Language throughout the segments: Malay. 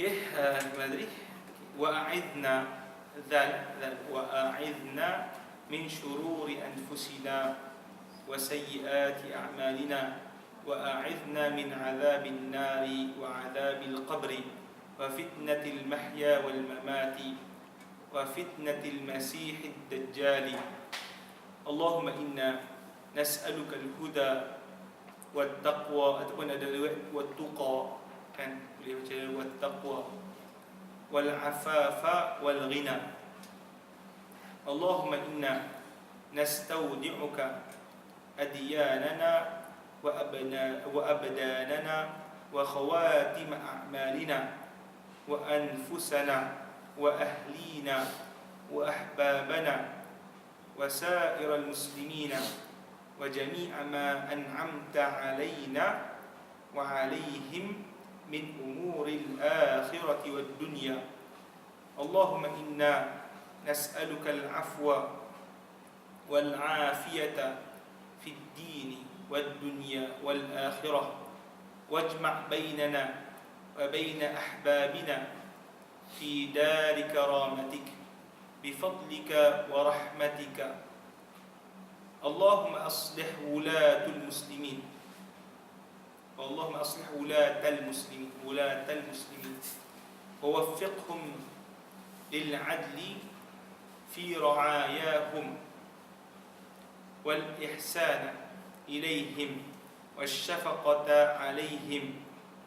ما أدري. وأعذنا وأعذنا من شرور أنفسنا وسيئات أعمالنا وأعذنا من عذاب النار وعذاب القبر وفتنة المحيا والممات وفتنة المسيح الدجال. اللهم إنا نسألك الهدى والتقوى والتقى kan boleh baca wattaqwa wal afafa wal ghina. Allahumma inna nastaudi'uka adyanana wa abdanana wa khawatim a'malina wa anfusana wa ahlina wa ahbabana wa sa'iral muslimina wa jami'a ma an'amta alaina wa alaihim min umuril akhirati wad dunya. Allahumma inna nas'aluka al-afwa wal afiyata fid din wad dunya wal akhirah wajma' bainana wa bain ahbabina fi dar karamatik bifadlika wa rahmatika. Allahumma aslih wulatul muslimin اللهم أصلح ولاة المسلمين ووفقهم للعدل في رعاياهم والإحسان إليهم والشفقة عليهم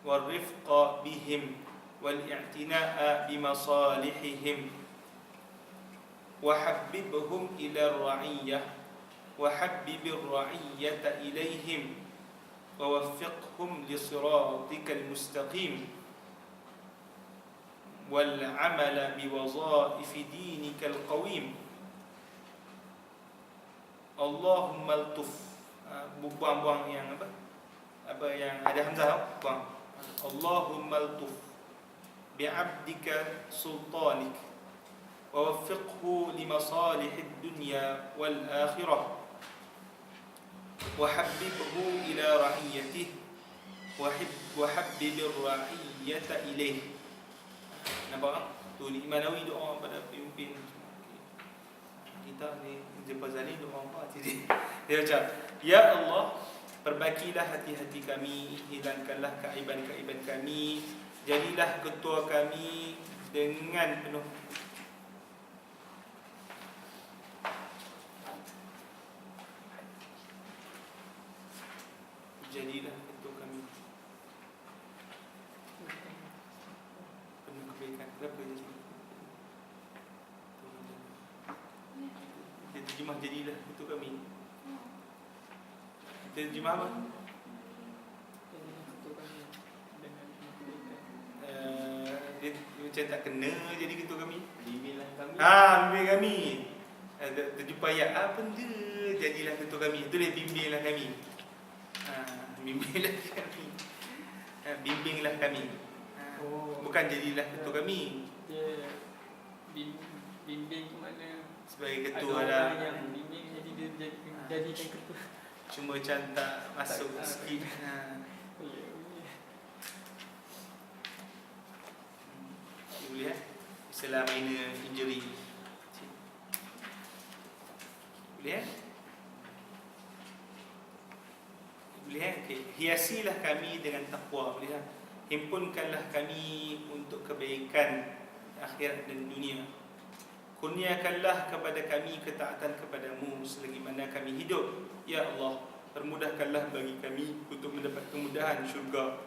والرفق بهم والاعتناء بمصالحهم وحببهم إلى الرعية وحبب الرعية إليهم ووفقهم لصراطك المستقيم والعمل بوظائف دينك القويم. اللهم الطف buang yang apa yang ada hamzah buang. Allahumma altuf bi'abdika sultanik wa waffiqhu limasalihid dunya wal akhirah وحببه إلى رعيته وحبب الرعية إليه. Nampak? Tu Imam Nawawi doa pada pemimpin kita ni, Jepang Zali doa apa tadi? Dia ucap, Ya Allah, perbaikilah hati-hati kami, hilangkanlah keaiban-keaiban kami, jadilah ketua kami dengan penuh jadilah untuk kami penuh kebaikan. Kenapa jadi? Dia terjemah jadilah untuk kami. Dia terjemah apa? Dia macam tak kena jadi ketua kami. Bimbinglah kami. Bimbing kami. Terjumpa ayat apa benda jadilah ketua kami. Itu dia bimbinglah kami. Bimbinglah kami. Bimbinglah kami. Bukan jadilah ketua kami. Dia bimbing ke mana? Sebagai ketua lah. Ada yang bimbing jadi dia jadikan ketua. Cuma macam tak masuk sikit. Boleh Istilah minor injury. Boleh Okay. Hiasilah kami dengan takwa. Boleh himpunkanlah kami untuk kebaikan akhirat dan dunia. Kurniakanlah kepada kami ketaatan kepadamu selagi mana kami hidup. Ya Allah, permudahkanlah bagi kami untuk mendapat kemudahan syurga,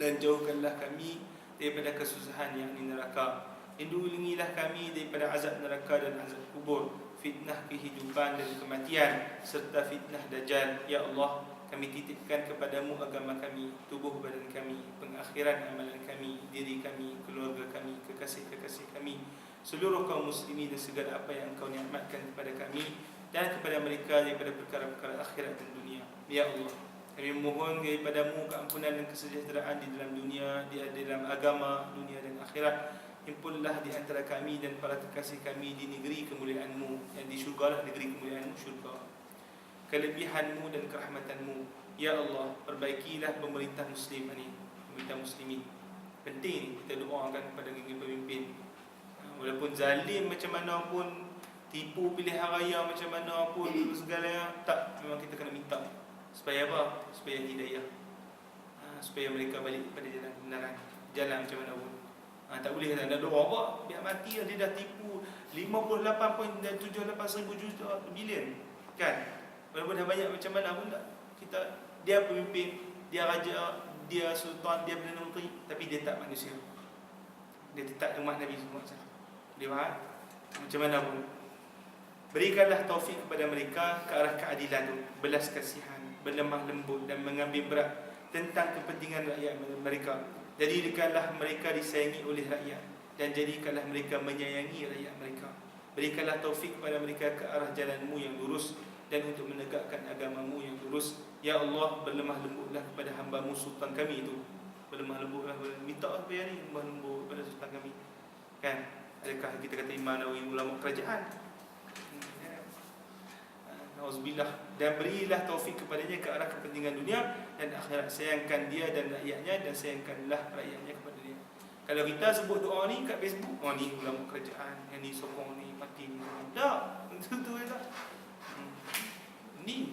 dan jauhkanlah kami daripada kesusahan yang di neraka. Lindungilah kami daripada azab neraka dan azab kubur, fitnah kehidupan dan kematian, serta fitnah dajjal. Ya Allah, kami titipkan kepadamu agama kami, tubuh badan kami, pengakhiran amalan kami, diri kami, keluarga kami, kekasih-kekasih kami, seluruh kaum muslimin dan segala apa yang Engkau nikmatkan kepada kami dan kepada mereka daripada perkara-perkara akhirat dan dunia. Ya Allah, kami mohon daripadamu keampunan dan kesejahteraan di dalam dunia, di dalam agama, dunia dan akhirat. Himpunlah di antara kami dan para kekasih kami di negeri kemuliaan-Mu, yang di syurga lah negeri kemuliaan-Mu, syurga. Kelebihan-Mu dan kerahmatan-Mu. Ya Allah, perbaikilah pemerintah muslim ini, pemerintah muslimin. Penting kita doakan kepada pemimpin. Walaupun zalim macam mana pun, tipu pilihan raya macam mana pun, segala tak, memang kita kena minta. Supaya apa? Supaya hidayah. Supaya mereka balik pada jalan kebenaran. Jalan macam mana pun. Tak boleh kata nak doa apa? Biar mati lah, dia dah tipu 58.78 juta bilion. Kan? Walaupun dah banyak macam mana pun tak. Dia pemimpin, dia raja, dia sultan, dia Perdana Menteri, tapi dia tak manusia. Dia tetap umat Nabi SAW. Dia faham? Macam mana pun, berikanlah taufik kepada mereka ke arah keadilan tu, belas kasihan, berlemah lembut dan mengambil berat tentang kepentingan rakyat mereka. Jadikanlah mereka disayangi oleh rakyat dan jadikanlah mereka menyayangi rakyat mereka. Berikanlah taufik kepada mereka ke arah jalanmu yang lurus dan untuk menegakkan agamamu yang lurus. Ya Allah, berlemah lembutlah kepada hamba-Mu sultan kami itu. Berlemah lembutlah, minta supaya ni lemah lembut kepada sultan kami. Kan? Adakah kita kata Imam Nawawi ulama kerajaan? Nauzubillah. Dan berilah taufik kepadanya ke arah kepentingan dunia dan akhirat. Sayangkan dia dan rakyatnya, dan sayangkanlah rakyatnya kepada dia. Kalau kita sebut doa ni kat Facebook, oh ni ulama kerajaan, yang ni sokong ni, parti ni. Tak, itu tak. Ni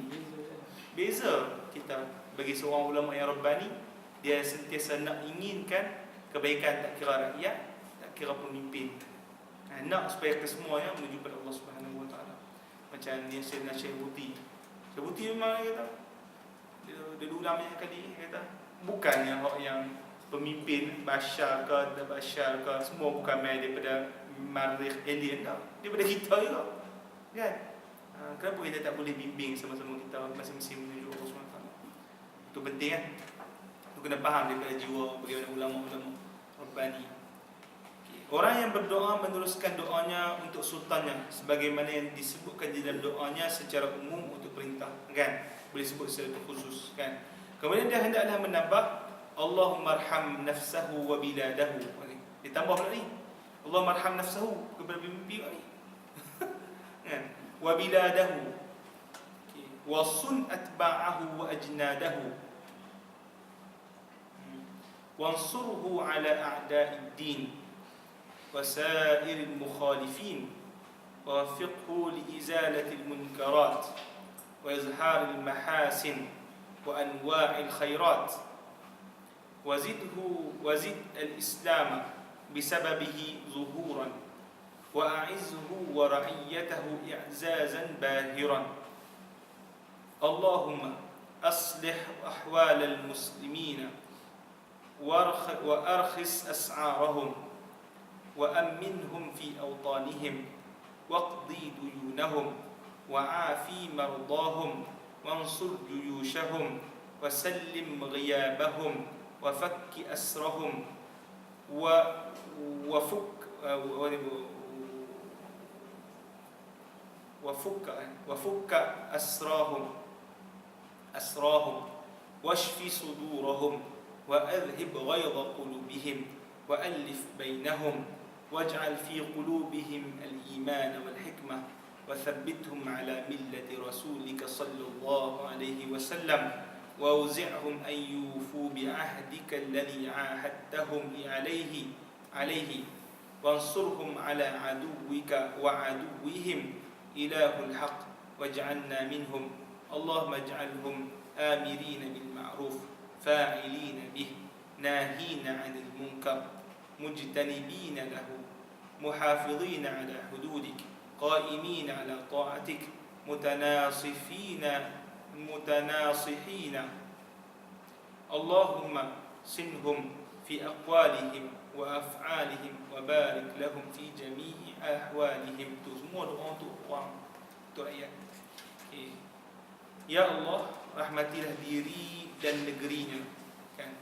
beza kita. Bagi seorang ulama yang rabbani, dia sentiasa nak inginkan kebaikan, tak kira rakyat, tak kira pemimpin. Nak supaya kesemuanya menuju pada Allah Subhanahu Wa Taala. Macam ni Sayyidina Syekh Buti. Syekh Buti memang dia kata, dia ulang banyak kali, dia kata bukannya hak yang pemimpin Bashar ke, tak Bashar ke, semua bukan main daripada marikh alien dah, daripada kita juga. Kan? Kenapa kita tak boleh bimbing sama-sama kita masing-masing menuju Allah Subhanahu Wa Taala? Itu penting kan? Itu kena faham daripada jiwa bagaimana ulama-ulama rabbani. Orang yang berdoa meneruskan doanya untuk sultannya sebagaimana yang disebutkan di dalam doanya secara umum untuk perintah, kan? Boleh sebut secara khusus, kan? Kemudian dia hendaklah menambah Allahumma arham nafsahu wa biladahu. Ditambah lagi Allahumma arham nafsahu kepada pemimpin ni. Kan? Wa biladahu. Wa sun atba'ahu wa ajnadahu. Wansurhu ala a'da'id din وسائر المخالفين ووفقه لإزالة المنكرات وإظهار المحاسن وأنواع الخيرات وزد الإسلام بسببه ظهورا وأعزه ورعيته إعزازا باهرا اللهم أصلح أحوال المسلمين وأرخص أسعارهم وأمنهم في أوطانهم واقضي ديونهم وعافي مرضاهم وانصر جيوشهم وسلم غيابهم وفك أسرهم وفك أسراهم واشف صدورهم وأذهب غيظ قلوبهم وألف بينهم واجعل في قلوبهم الإيمان والحكمة وثبتهم على ملة رسولك صلى الله عليه وسلم وأوزعهم أن يوفوا بعهدك الذي عاهدتهم عليه وانصرهم على عدوك وعدوهم إله الحق واجعلنا منهم اللهم اجعلهم آمرين بالمعروف فاعلين به ناهين عن المنكر مجتنبين له محافظين على حدودك قائمين على طاعتك متناصحين اللهم سنهم في أقوالهم وأفعالهم وبارك لهم في جميع أحوالهم. Itu semua doa untuk orang, untuk rakyat. Ya Allah, rahmatilah diri dan negerinya. Kan?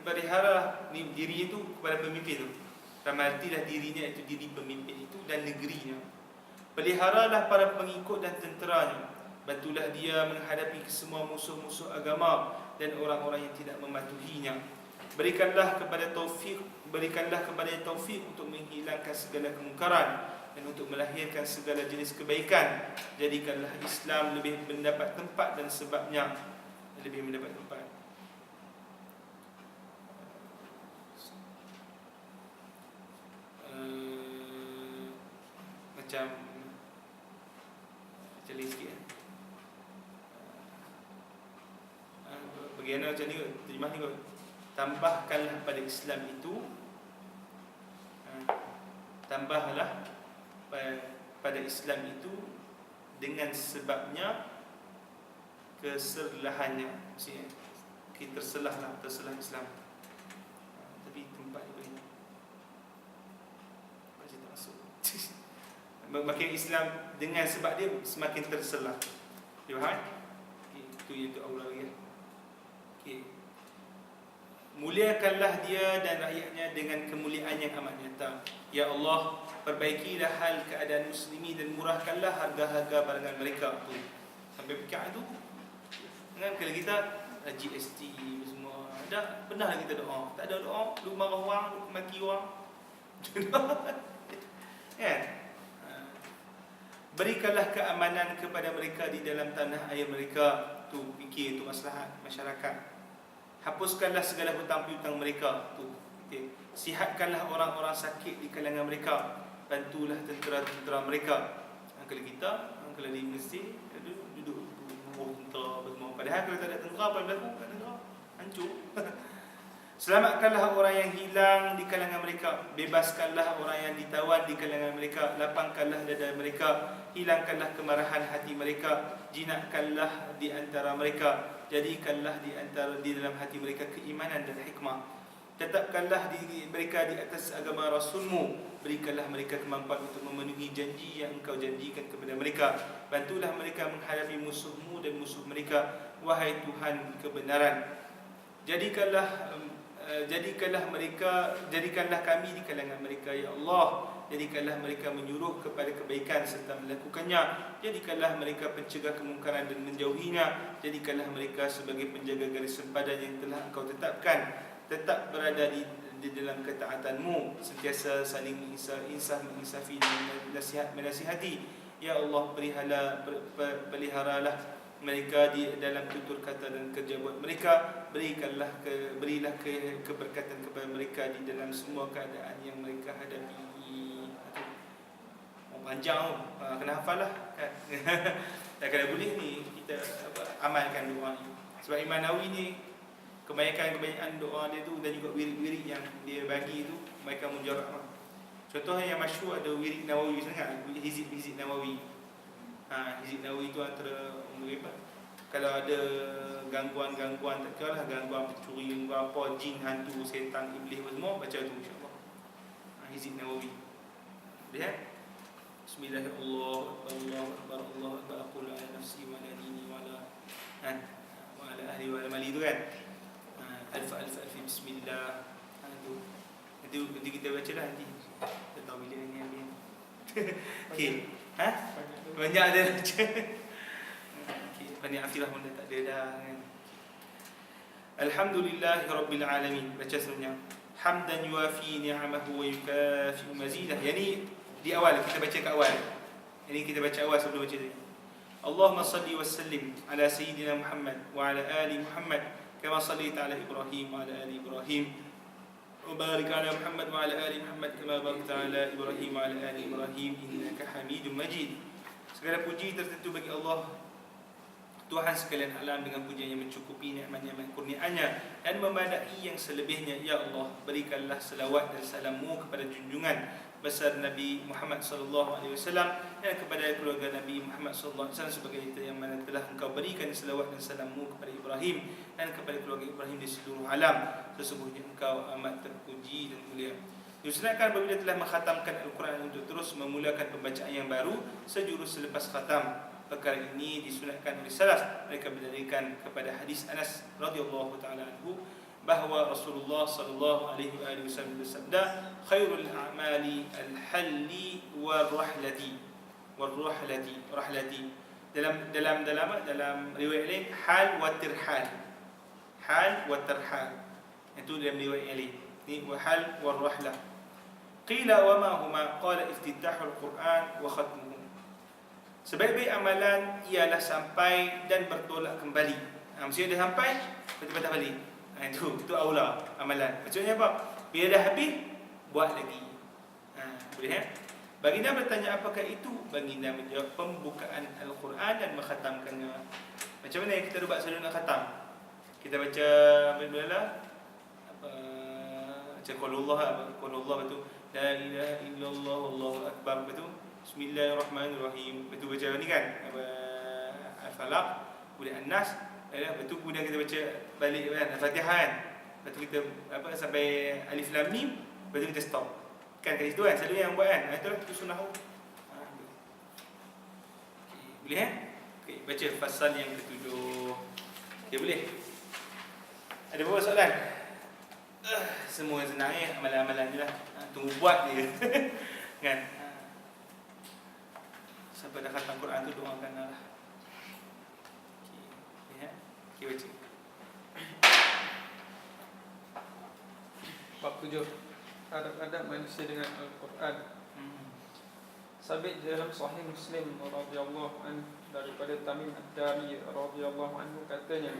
Pelihara diri itu kepada pemimpin itu. Rahmatilah dirinya, itu diri pemimpin itu, dan negerinya. Peliharalah para pengikut dan tenteranya. Bantulah dia menghadapi semua musuh-musuh agama dan orang-orang yang tidak mematuhinya. Berikanlah kepada taufik untuk menghilangkan segala kemungkaran dan untuk melahirkan segala jenis kebaikan. Jadikanlah Islam lebih mendapat tempat dan sebabnya lebih mendapat tempat. macam lain sikit bagaimana macam ni, terjemah ni kot. Tambahkanlah pada Islam itu, tambahlah pada Islam itu dengan sebabnya kesalahannya, maksudnya kita terselah Islam. Tapi tempat ni boleh baca tak masuk. Makin Islam dengan sebab dia semakin terselah. Dia faham? Itu yang tu Allah lagi. Okay. Muliakanlah dia dan rakyatnya dengan kemuliaan yang amat nyata. Ya Allah, perbaikilah hal keadaan muslimin dan murahkanlah harga-harga barangan mereka tu. Sampai pekat tu. Kan kalau kita GST semua, dah pernah kita doa. Tak ada doa, lu marah orang, lu maki orang. Kan? Berikanlah keamanan kepada mereka di dalam tanah air mereka. Tu fikir tu maslahat masyarakat. Hapuskanlah segala hutang-piutang mereka tu. Okay. Sihatkanlah orang-orang sakit di kalangan mereka. Bantulah tentera-tentera mereka. Kalau kita, kalau di masjid duduk tentera semua. Padahal kalau tak ada tentera, apa berlaku? Tak ada tentera, hancur. Selamatkanlah orang yang hilang di kalangan mereka. Bebaskanlah orang yang ditawan di kalangan mereka. Lapangkanlah dada mereka. Hilangkanlah kemarahan hati mereka. Jinakkanlah di antara mereka. Jadikanlah di dalam hati mereka keimanan dan hikmah. Tetapkanlah mereka di atas agama Rasulmu. Berikanlah mereka kemampuan untuk memenuhi janji yang engkau janjikan kepada mereka. Bantulah mereka menghadapi musuhmu dan musuh mereka. Wahai Tuhan kebenaran, jadikanlah kami di kalangan mereka, ya Allah. Jadikanlah mereka menyuruh kepada kebaikan serta melakukannya. Jadikanlah mereka pencegah kemungkaran dan menjauhinya. Jadikanlah mereka sebagai penjaga garis sempadan yang telah engkau tetapkan. Tetap berada di dalam ketaatanmu, sentiasa saling menginsafi dan menasihati. Ya Allah, peliharalah mereka di dalam tutur kata dan kerja buat mereka. Berilah keberkatan kepada mereka di dalam semua keadaan yang mereka hadapi. Panjang kena hafal lah kan? Dan kalau boleh ni kita amalkan doa ni. Sebab Imam Nawawi ni kebanyakan doa dia tu dan juga wirid-wirid yang dia bagi tu mereka mujarab lah. Contohnya yang masyhur ada wirid Nawawi sangat, hizib Nawawi. Hizib Nawawi tu antara kalau ada gangguan-gangguan, tak kira lah gangguan pencuri, gangguan apa, jin, hantu, setan, iblis semua, baca tu insya-Allah. Hizib Nawawi. Lihat. Bismillahirrahmanirrahim. Allahu akbar. Aqulu ala nafsi wa ala dini wa ala ahli wa ala mali tu kan. Alf bismillah. Nanti kita baca lah nanti. Tak tahu bila ni habis. Okey. Banyak ada baca. Okey, pandai akhirah pun dah tak ada dah kan. Alhamdulillahirabbil alamin. Baca sebenarnya. Hamdan yuafi ni'amahu wa yukafi mazidah. Yani di awal kita baca kat awal. Ini kita baca awal sebelum baca tadi. Allahumma salli wa sallim ala sayyidina Muhammad wa ala ali Muhammad kama sallaita ala Ibrahim wa ala ali Ibrahim wa barik ala Muhammad wa ala ali Muhammad kama barakta ala Ibrahim wa ala ali Ibrahim innaka Hamidum Majid. Segala puji tertentu bagi Allah Tuhan sekalian alam, dengan pujian yang mencukupi nikmat-nikmat kurnianya dan memadai yang selebihnya. Ya Allah, berikanlah selawat dan salammu kepada junjungan besar Nabi Muhammad sallallahu alaihi wasallam dan kepada keluarga Nabi Muhammad sallallahu alaihi wasallam sebagai itu yang mana telah engkau berikan selawat dan salammu kepada Ibrahim dan kepada keluarga Ibrahim di seluruh alam. Sesungguhnya engkau amat terpuji dan mulia. Disunatkan apabila telah mengkhatamkan Al-Quran untuk terus memulakan pembacaan yang baru sejurus selepas khatam. Perkara ini disunatkan oleh salaf. Mereka berdalilkan kepada hadis Anas radhiyallahu taala anhu bahawa Rasulullah sallallahu alaihi wasallam bersabda, khairul a'mali al-halli war-rahlati. Rahlati. Dalam riwayat lain hal wa tirhal. Hal wa tirhal. Itu dalam riwayat lain. Ni hal war-rahlah. Qila wa ma huma? Qala iftitahul Quran wa khatmuhu. Sebaik-baik amalan ialah sampai dan bertolak kembali. Maksudnya dah sampai, patah balik. Itu aula amalan. Maksudnya apa? Bila dah habis, buat lagi. Boleh kan? Baginda bertanya apakah itu? Baginda menjawab pembukaan Al-Quran dan mengkhatamkannya. Macam mana yang kita buat sebelum nak khatam? Kita baca bismillah, apa, baca qulullah betul. La ilaha illallah wallahu akbar betul. Bismillahirrahmanirrahim. Betul baca ni kan? Al-Falaq, kemudian An-Nas, betul, kemudian kita baca balik kan Al-Fatihah kan. Lepas tu kita sampai Alif Lam Mim, lepas tu kita stop. Kan kat situ kan, selalu yang buat kan. Itulah itu sunnah. Okay, boleh Okay, baca fasal yang ketujuh. Okay, boleh. Ada berapa soalan? Semua senang amalan-amalan je lah. Tunggu buat je. Kan? Sampai dah khatam Quran tu doakan lah. Okay, okay, baca. Bab 7. Adab-adab manusia dengan Al-Quran. Sabit dalam Sahih Muslim radhiyallahu anhu daripada Tamim Ad-Dari radhiyallahu anhu katanya,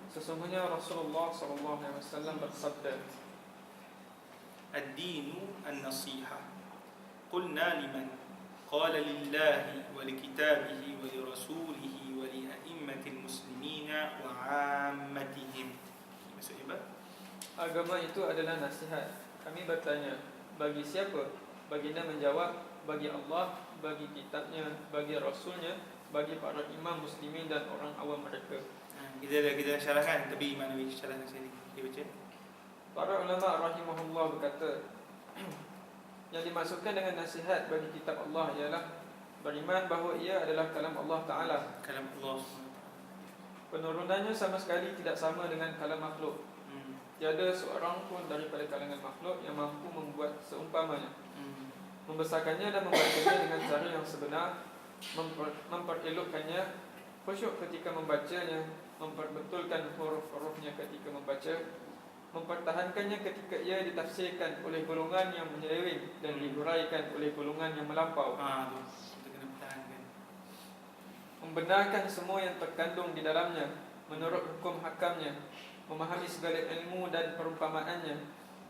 sesungguhnya Rasulullah sallallahu alaihi wasallam bersabda, Ad-dinu an-nasihah. Qulna liman? Qala lillahi wa likitabihi wa lirasulihi wa li'a'immatil muslimina wa 'ammatihim. Maksudnya apa? agama itu adalah nasihat. Kami bertanya, bagi siapa? Baginda menjawab, bagi Allah, bagi kitabnya, bagi rasulnya, bagi para imam muslimin dan orang awam mereka. Kita syarahkan, tapi Imam Nawawi syarahkan sini. Kita baca. Para ulama rahimahullah berkata, yang dimaksudkan dengan nasihat bagi kitab Allah ialah beriman bahawa ia adalah kalam Allah Ta'ala. Kalam Allah. Penurunannya sama sekali tidak sama dengan kalam makhluk. Tiada seorang pun daripada kalangan makhluk yang mampu membuat seumpamanya, membesarkannya dan membacanya dengan cara yang sebenar, memperelokkannya, khusyuk ketika membacanya, memperbetulkan huruf-hurufnya ketika membaca, mempertahankannya ketika ia ditafsirkan oleh golongan yang menyeleweng dan dihuraikan oleh golongan yang melampau, Kita kena pertahankan. membenarkan semua yang terkandung di dalamnya menurut hukum hakamnya, memahami segala ilmu dan perumpamaannya,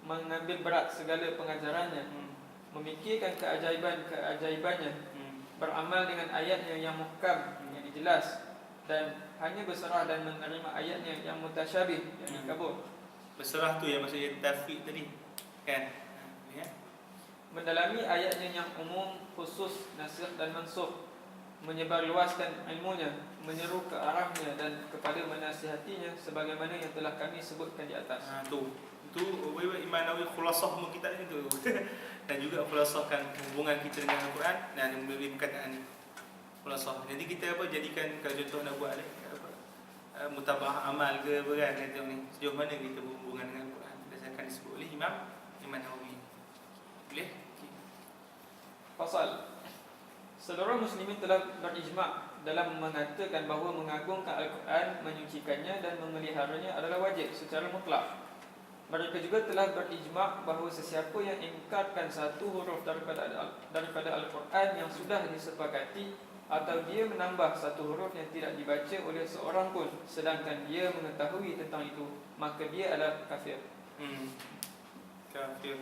mengambil berat segala pengajarannya, memikirkan keajaiban-keajaibannya, beramal dengan ayatnya yang muhkam, yang jelas, dan hanya berserah dan menerima ayatnya yang mutasyabih, yang dikabul. Berserah tu yang maksudnya tafwid tadi. Kan? Ya. Mendalami ayatnya yang umum, khusus, nasikh dan mansukh, menyebarluaskan ilmunya, menyeru ke arahnya dan kepada menasihatinya sebagaimana yang telah kami sebutkan di atas. Tu Imam Nawawi khulasah kitab ni tu. Dan juga khulasahkan hubungan kita dengan Al-Quran dan memberi perkataan ni. Khulasah. Nanti kita jadikan kalau contoh nak buat mutabah amal ke apa kan, kata ni. Sejauh mana kita berhubungan dengan Al-Quran berdasarkan disebut oleh Imam Nawawi. Boleh? Okay. Pasal seluruh muslimin telah berijma' dalam mengatakan bahawa mengagungkan Al-Quran, menyucikannya dan memeliharanya adalah wajib secara mutlak. Mereka juga telah berijma' bahawa sesiapa yang ingkarkan satu huruf daripada Al-Quran yang sudah disepakati, atau dia menambah satu huruf yang tidak dibaca oleh seorang pun sedangkan dia mengetahui tentang itu, maka dia adalah kafir. Kafir.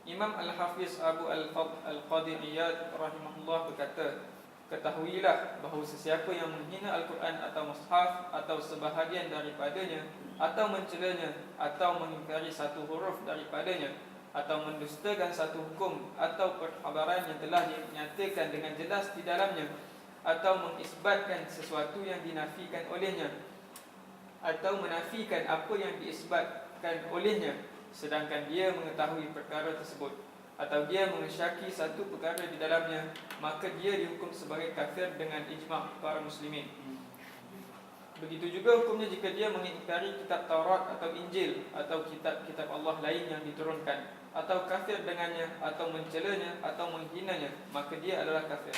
Imam Al-Hafiz Abu Al-Qadi Iyad rahimahullah berkata, ketahuilah bahawa sesiapa yang menghina Al-Quran atau mushaf atau sebahagian daripadanya, atau mencelanya, atau mengingkari satu huruf daripadanya, atau mendustakan satu hukum atau perkhabaran yang telah dinyatakan dengan jelas di dalamnya, atau mengisbatkan sesuatu yang dinafikan olehnya, atau menafikan apa yang diisbatkan olehnya sedangkan dia mengetahui perkara tersebut, atau dia mengesyaki satu perkara di dalamnya, maka dia dihukum sebagai kafir dengan ijma' para muslimin. Begitu juga hukumnya jika dia mengingkari kitab Taurat atau Injil atau kitab-kitab Allah lain yang diturunkan, atau kafir dengannya, atau mencelanya, atau menghinanya, maka dia adalah kafir.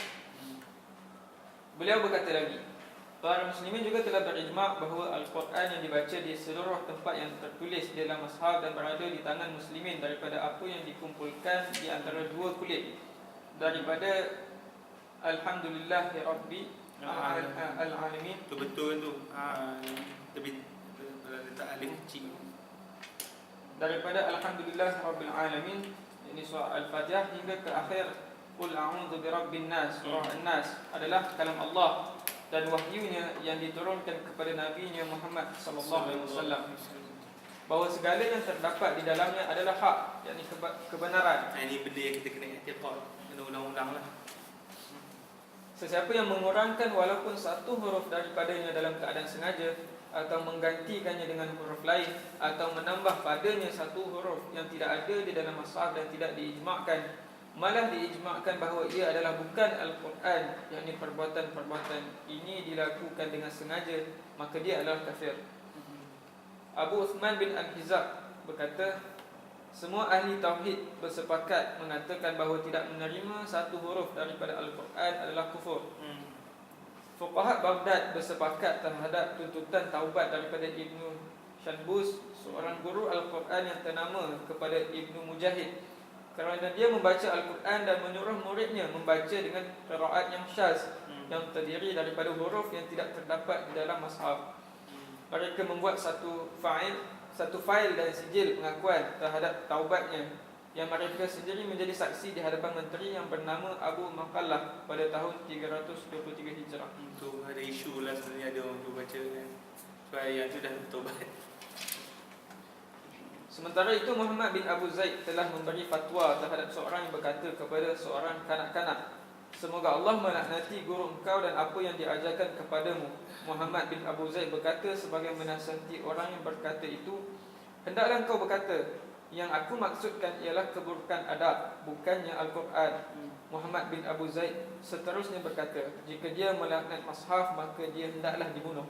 Beliau berkata lagi, para muslimin juga telah berijma' bahawa Al-Quran yang dibaca di seluruh tempat yang tertulis di dalam mushaf dan berada di tangan muslimin daripada apa yang dikumpulkan di antara dua kulit, daripada Alhamdulillahi Rabbi Al-Alamin. Tu betul tu. Tapi letak alif kecil. Daripada Alhamdulillah Rabbil Alamin Ini surah Al-Fatihah hingga ke akhir Qul a'udzu birabbin nas, surah An-Nas adalah kalam Allah dan wahyunya yang diturunkan kepada Nabi-Nya Muhammad sallallahu alaihi wasallam, bahawa segala yang terdapat di dalamnya adalah hak, yakni kebenaran. Ini benda yang kita kena i'tiqad, kena ulang-ulang lah. Sesiapa yang mengurangkan walaupun satu huruf daripadanya dalam keadaan sengaja, atau menggantikannya dengan huruf lain, atau menambah padanya satu huruf yang tidak ada di dalam mushaf dan tidak diijma'kan, malah diijma'kan bahawa ia adalah bukan Al-Quran, yakni perbuatan-perbuatan ini dilakukan dengan sengaja, maka dia adalah kafir. Abu Uthman bin Al-Hizab berkata, semua ahli tauhid bersepakat mengatakan bahawa tidak menerima satu huruf daripada Al-Quran adalah kufur. Fuqaha Baghdad bersepakat terhadap tuntutan taubat daripada Ibnu Shanbus, seorang guru Al-Quran yang ternama kepada Ibnu Mujahid, kerana dia membaca Al-Quran dan menyuruh muridnya membaca dengan qiraat yang syaz, yang terdiri daripada huruf yang tidak terdapat di dalam mushaf. Mereka membuat satu fail dan sijil pengakuan terhadap taubatnya, yang mereka sendiri menjadi saksi di hadapan menteri yang bernama Abu Maqallah pada tahun 323 Hijrah. Itu ada isu lah sebenarnya, ada orang tu baca kan, supaya yang tu dah bertobat. Sementara itu, Muhammad bin Abu Zaid telah memberi fatwa terhadap seorang yang berkata kepada seorang kanak-kanak, semoga Allah melaknati guru engkau dan apa yang diajarkan kepadamu. Muhammad bin Abu Zaid berkata sebagai menasihati orang yang berkata itu, hendaklah engkau berkata, yang aku maksudkan ialah keburukan adab, bukannya Al-Quran. Muhammad bin Abu Zaid seterusnya berkata, jika dia melaknat mushaf, maka dia hendaklah dibunuh.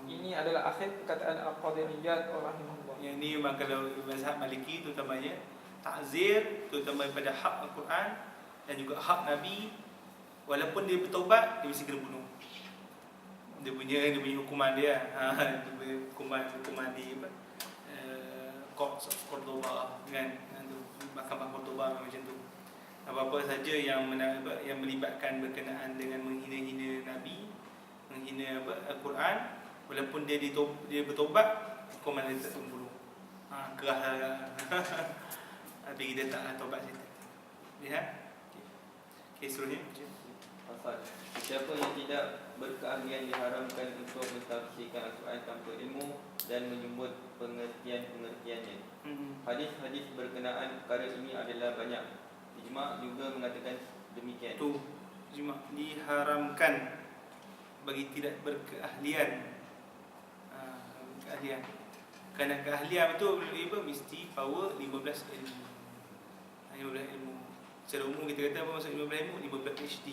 Ini adalah akhir perkataan Al-Qadiriyat rahimahullah. Yang ni memang kalau mazhab Maliki terutamanya, ta'zir terutama pada hak Al-Quran dan juga hak Nabi, walaupun dia bertaubat, dia mesti kena bunuh. Dia punya hukuman dia. Dia punya hukuman di apa? Court of Cordoba kan, Mahkamah Cordoba macam tu. Apa-apa saja yang melibatkan berkenaan dengan menghina-hina Nabi, menghina Al-Quran, walaupun dia bertobat, hukuman dia tetap bunuh. Kerah. Tapi kita tak taubat kita. Lihat. Okey, seterusnya. Pasal siapa yang tidak berkeahlian diharamkan untuk mentafsirkan Al-Quran tanpa ilmu dan menyebut pengertian-pengertiannya. Hadis-hadis berkenaan perkara ini adalah banyak. Ijma' juga mengatakan demikian. Tu ijma' diharamkan bagi tidak berkeahlian. Keahlian. Kerana keahlian itu mesti power 15 ilmu. 15 ilmu. Secara umum kita kata apa maksud 15 ilmu? 15 PhD.